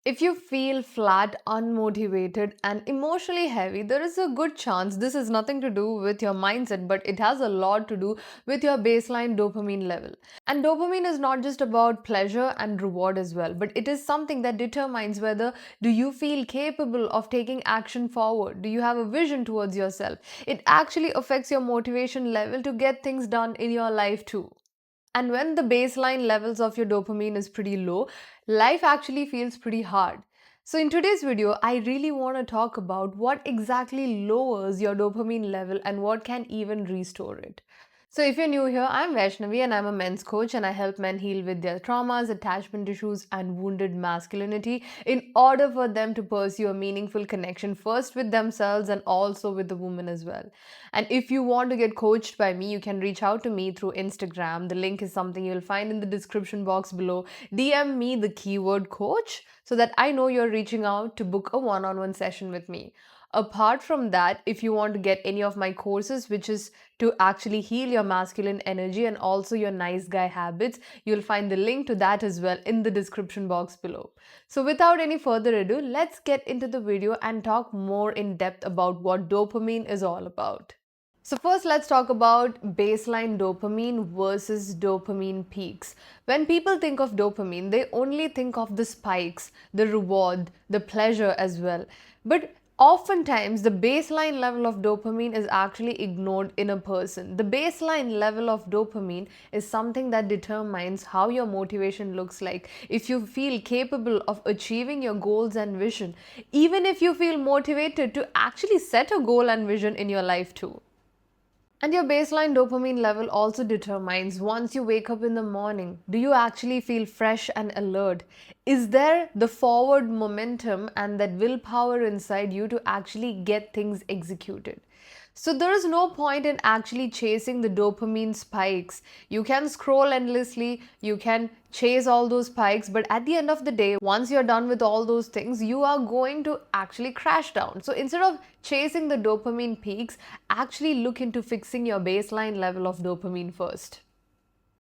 If you feel flat, unmotivated, and emotionally heavy, there is a good chance this is nothing to do with your mindset, but it has a lot to do with your baseline dopamine level. And dopamine is not just about pleasure and reward as well, but it is something that determines whether do you feel capable of taking action forward? Do you have a vision towards yourself? It actually affects your motivation level to get things done in your life too. And when the baseline levels of your dopamine is pretty low, life actually feels pretty hard. So, in today's video, I really want to talk about what exactly lowers your dopamine level and what can even restore it. So, if you're new here, I'm Vaishnavi and I'm a men's coach, and I help men heal with their traumas, attachment issues, and wounded masculinity in order for them to pursue a meaningful connection first with themselves and also with the woman as well. And if you want to get coached by me, you can reach out to me through Instagram. The link is something you'll find in the description box below. DM me the keyword coach so that I know you're reaching out to book a one on one session with me. Apart from that, if you want to get any of my courses, which is to actually heal your masculine energy and also your nice guy habits, you'll find the link to that as well in the description box below. So, without any further ado, let's get into the video and talk more in depth about what dopamine is all about. So, first, let's talk about baseline dopamine versus dopamine peaks. When people think of dopamine, they only think of the spikes, the reward, the pleasure as well. But oftentimes, the baseline level of dopamine is actually ignored in a person. The baseline level of dopamine is something that determines how your motivation looks like. If you feel capable of achieving your goals and vision, even if you feel motivated to actually set a goal and vision in your life too. And your baseline dopamine level also determines once you wake up in the morning, do you actually feel fresh and alert? Is there the forward momentum and that willpower inside you to actually get things executed? So there is no point in actually chasing the dopamine spikes. You can scroll endlessly, you can chase all those spikes, but at the end of the day, once you're done with all those things, you are going to actually crash down. So instead of chasing the dopamine peaks, actually look into fixing your baseline level of dopamine first.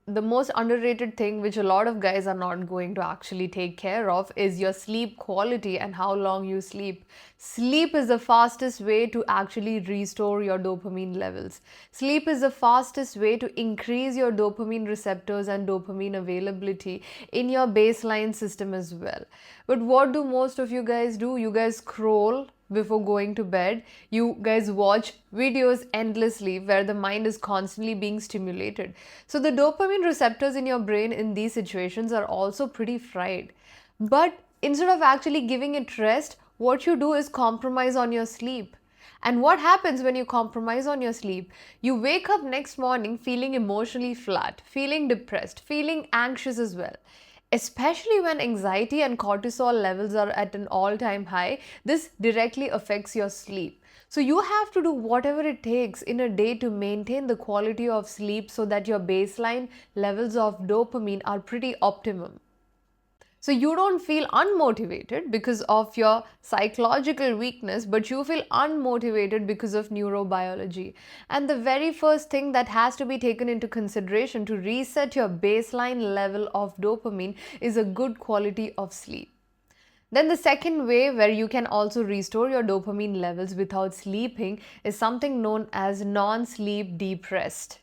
The most underrated thing which a lot of guys are not going to actually take care of is your sleep quality and how long you sleep. Sleep is the fastest way to actually restore your dopamine levels. Sleep is the fastest way to increase your dopamine receptors and dopamine availability in your baseline system as well. But what do most of you guys do? You guys scroll before going to bed. You guys watch videos endlessly where the mind is constantly being stimulated. So the dopamine receptors in your brain in these situations are also pretty fried. But instead of actually giving it rest, what you do is compromise on your sleep. And what happens when you compromise on your sleep? You wake up next morning feeling emotionally flat, feeling depressed, feeling anxious as well. Especially when anxiety and cortisol levels are at an all time high, this directly affects your sleep. So, you have to do whatever it takes in a day to maintain the quality of sleep so that your baseline levels of dopamine are pretty optimum. So you don't feel unmotivated because of your psychological weakness, but you feel unmotivated because of neurobiology. And the very first thing that has to be taken into consideration to reset your baseline level of dopamine is a good quality of sleep. Then the second way where you can also restore your dopamine levels without sleeping is something known as non-sleep deep rest.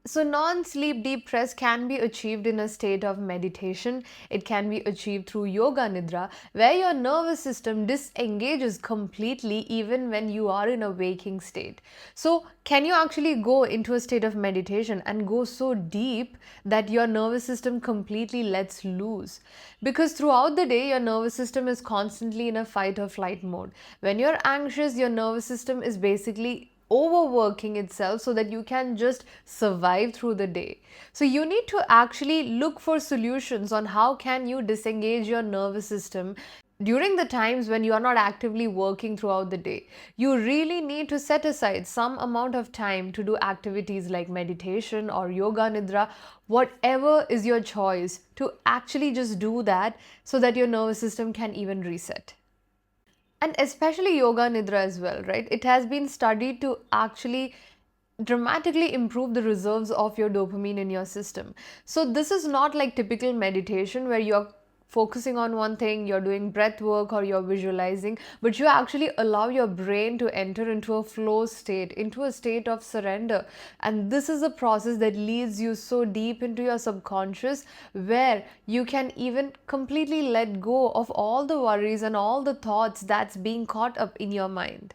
So, non sleep deep rest can be achieved in a state of meditation. It can be achieved through yoga nidra, where your nervous system disengages completely even when you are in a waking state. So, can you actually go into a state of meditation and go so deep that your nervous system completely lets loose? Because throughout the day, your nervous system is constantly in a fight or flight mode. When you're anxious, your nervous system is basically overworking itself so that you can just survive through the day. So you need to actually look for solutions on how can you disengage your nervous system during the times when you are not actively working throughout the day. You really need to set aside some amount of time to do activities like meditation or yoga nidra, whatever is your choice, to actually just do that so that your nervous system can even reset. And especially yoga nidra as well, right? It has been studied to actually dramatically improve the reserves of your dopamine in your system. So this is not like typical meditation where you're focusing on one thing, you're doing breath work or you're visualizing, but you actually allow your brain to enter into a flow state, into a state of surrender. And this is a process that leads you so deep into your subconscious, where you can even completely let go of all the worries and all the thoughts that's being caught up in your mind.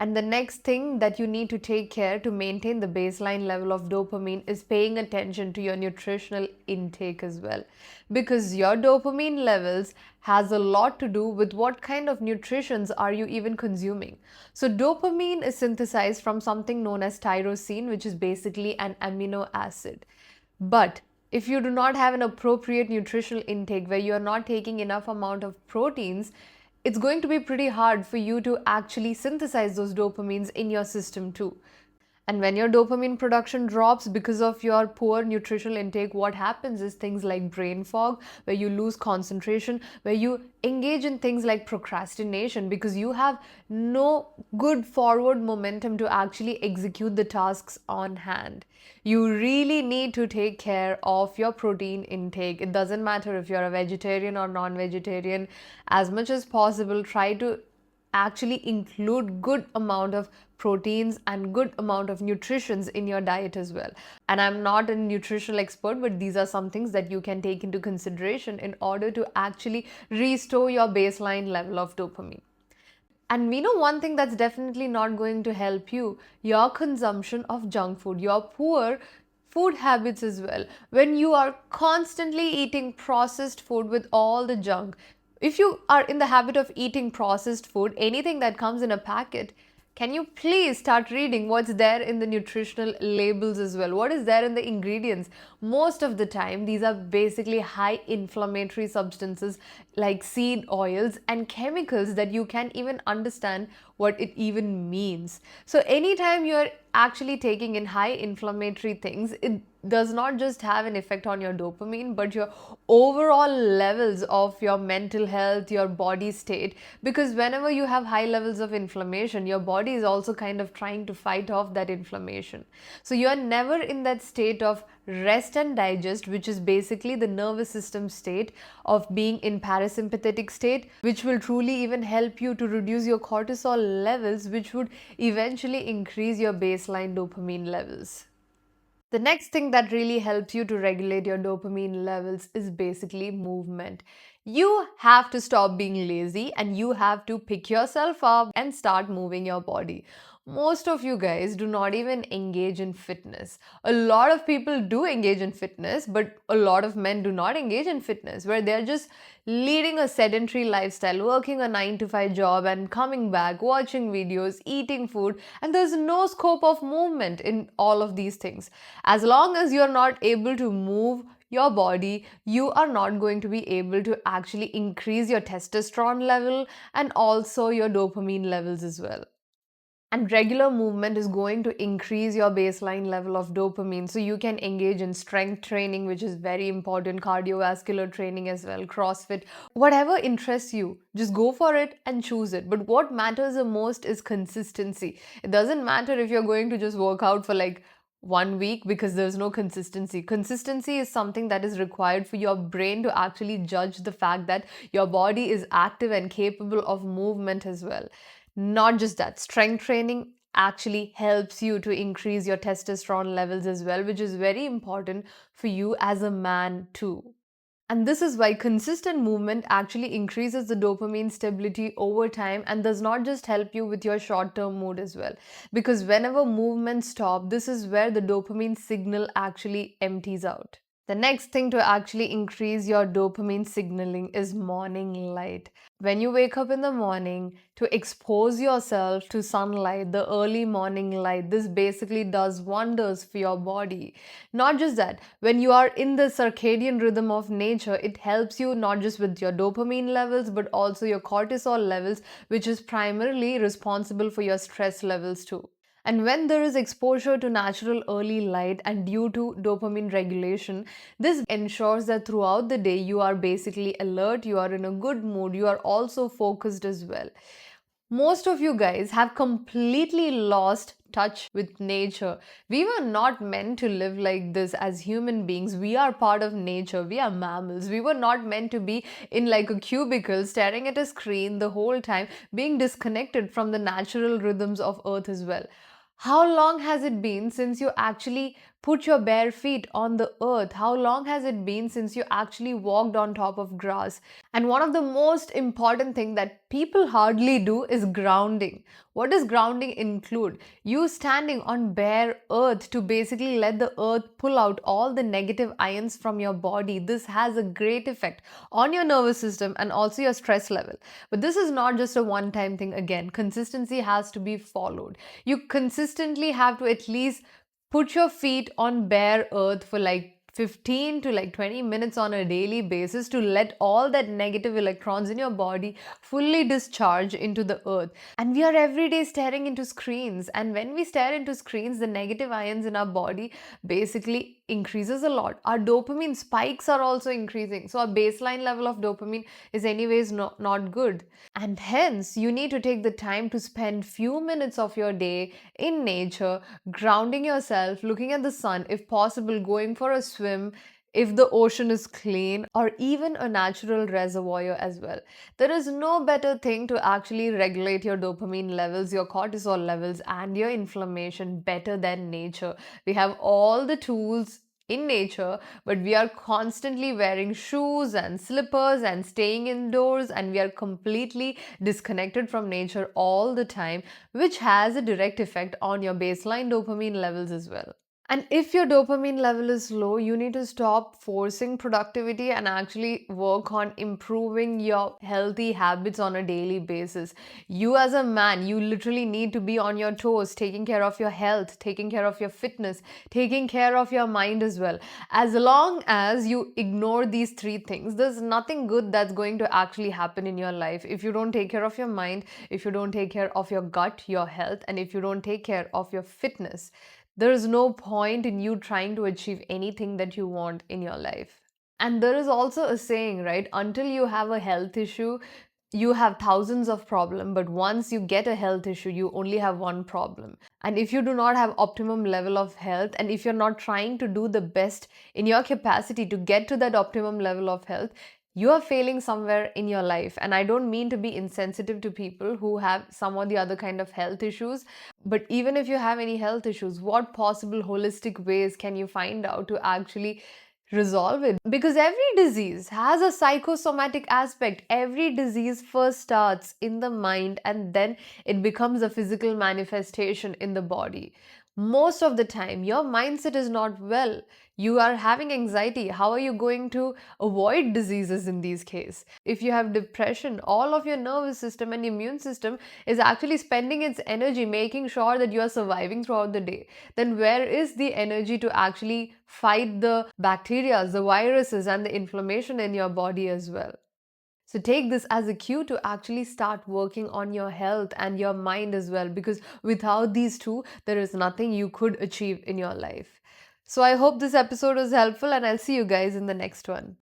And the next thing that you need to take care to maintain the baseline level of dopamine is paying attention to your nutritional intake as well. Because your dopamine levels has a lot to do with what kind of nutritions are you even consuming. So dopamine is synthesized from something known as tyrosine, which is basically an amino acid. But if you do not have an appropriate nutritional intake where you are not taking enough amount of proteins, it's going to be pretty hard for you to actually synthesize those dopamines in your system too. And when your dopamine production drops because of your poor nutritional intake, what happens is things like brain fog, where you lose concentration, where you engage in things like procrastination because you have no good forward momentum to actually execute the tasks on hand. You really need to take care of your protein intake. It doesn't matter if you're a vegetarian or non-vegetarian. As much as possible, try to actually include good amount of proteins and good amount of nutritions in your diet as well. And I'm not a nutritional expert, but these are some things that you can take into consideration in order to actually restore your baseline level of dopamine. And we know one thing that's definitely not going to help you: your consumption of junk food, your poor food habits as well. When you are constantly eating processed food with all the junk, if you are in the habit of eating processed food, anything that comes in a packet, can you please start reading what's there in the nutritional labels as well? What is there in the ingredients? Most of the time, these are basically high inflammatory substances like seed oils and chemicals that you can even understand what it even means. So, anytime you're actually taking in high inflammatory things, it does not just have an effect on your dopamine, but your overall levels of your mental health, your body state. Because whenever you have high levels of inflammation, your body is also kind of trying to fight off that inflammation. So you are never in that state of rest and digest, which is basically the nervous system state of being in parasympathetic state, which will truly even help you to reduce your cortisol levels, which would eventually increase your baseline dopamine levels. The next thing that really helps you to regulate your dopamine levels is basically movement. You have to stop being lazy and you have to pick yourself up and start moving your body. Most of you guys do not even engage in fitness. A lot of people do engage in fitness, but a lot of men do not engage in fitness, where they're just leading a sedentary lifestyle, working a 9 to 5 job and coming back, watching videos, eating food, and there's no scope of movement in all of these things. As long as you're not able to move your body, you are not going to be able to actually increase your testosterone level and also your dopamine levels as well. And regular movement is going to increase your baseline level of dopamine. So you can engage in strength training, which is very important, cardiovascular training as well, CrossFit, whatever interests you, just go for it and choose it. But what matters the most is consistency. It doesn't matter if you're going to just work out for like 1 week, because there's no consistency. Consistency is something that is required for your brain to actually judge the fact that your body is active and capable of movement as well. Not just that, strength training actually helps you to increase your testosterone levels as well, which is very important for you as a man too. And this is why consistent movement actually increases the dopamine stability over time and does not just help you with your short term mood as well. Because whenever movement stops, this is where the dopamine signal actually empties out. The next thing to actually increase your dopamine signaling is morning light. When you wake up in the morning, to expose yourself to sunlight, the early morning light, this basically does wonders for your body. Not just that, when you are in the circadian rhythm of nature, it helps you not just with your dopamine levels, but also your cortisol levels, which is primarily responsible for your stress levels too. And when there is exposure to natural early light and due to dopamine regulation, this ensures that throughout the day you are basically alert, you are in a good mood, you are also focused as well. Most of you guys have completely lost touch with nature. We were not meant to live like this as human beings. We are part of nature. We are mammals. We were not meant to be in like a cubicle staring at a screen the whole time, being disconnected from the natural rhythms of earth as well. How long has it been since you actually put your bare feet on the earth? How long has it been since you actually walked on top of grass? And one of the most important thing that people hardly do is grounding. What does grounding include? You standing on bare earth to basically let the earth pull out all the negative ions from your body. This has a great effect on your nervous system and also your stress level. But this is not just a one time thing again. Consistency has to be followed. You consistently have to at least put your feet on bare earth for like 15 to like 20 minutes on a daily basis to let all that negative electrons in your body fully discharge into the earth. And we are every day staring into screens, and when we stare into screens, the negative ions in our body basically increases a lot. Our dopamine spikes are also increasing, so our baseline level of dopamine is anyways not good. And hence you need to take the time to spend few minutes of your day in nature, grounding yourself, looking at the sun, if possible, going for a swim, if the ocean is clean, or even a natural reservoir as well. There is no better thing to actually regulate your dopamine levels, your cortisol levels, and your inflammation better than nature. We have all the tools in nature, but we are constantly wearing shoes and slippers and staying indoors, and we are completely disconnected from nature all the time, which has a direct effect on your baseline dopamine levels as well. And if your dopamine level is low, you need to stop forcing productivity and actually work on improving your healthy habits on a daily basis. You, as a man, you literally need to be on your toes, taking care of your health, taking care of your fitness, taking care of your mind as well. As long as you ignore these three things, there's nothing good that's going to actually happen in your life. If you don't take care of your mind, if you don't take care of your gut, your health, and if you don't take care of your fitness, there is no point in you trying to achieve anything that you want in your life. And there is also a saying, right? Until you have a health issue, you have thousands of problems, but once you get a health issue, you only have one problem. And if you do not have optimum level of health, and if you're not trying to do the best in your capacity to get to that optimum level of health, you are failing somewhere in your life. And I don't mean to be insensitive to people who have some or the other kind of health issues, but even if you have any health issues, what possible holistic ways can you find out to actually resolve it? Because every disease has a psychosomatic aspect. Every disease first starts in the mind and then it becomes a physical manifestation in the body. Most of the time, your mindset is not well. You are having anxiety. How are you going to avoid diseases in these cases? If you have depression, all of your nervous system and immune system is actually spending its energy making sure that you are surviving throughout the day. Then where is the energy to actually fight the bacteria, the viruses, and the inflammation in your body as well? So take this as a cue to actually start working on your health and your mind as well, because without these two, there is nothing you could achieve in your life. So I hope this episode was helpful, and I'll see you guys in the next one.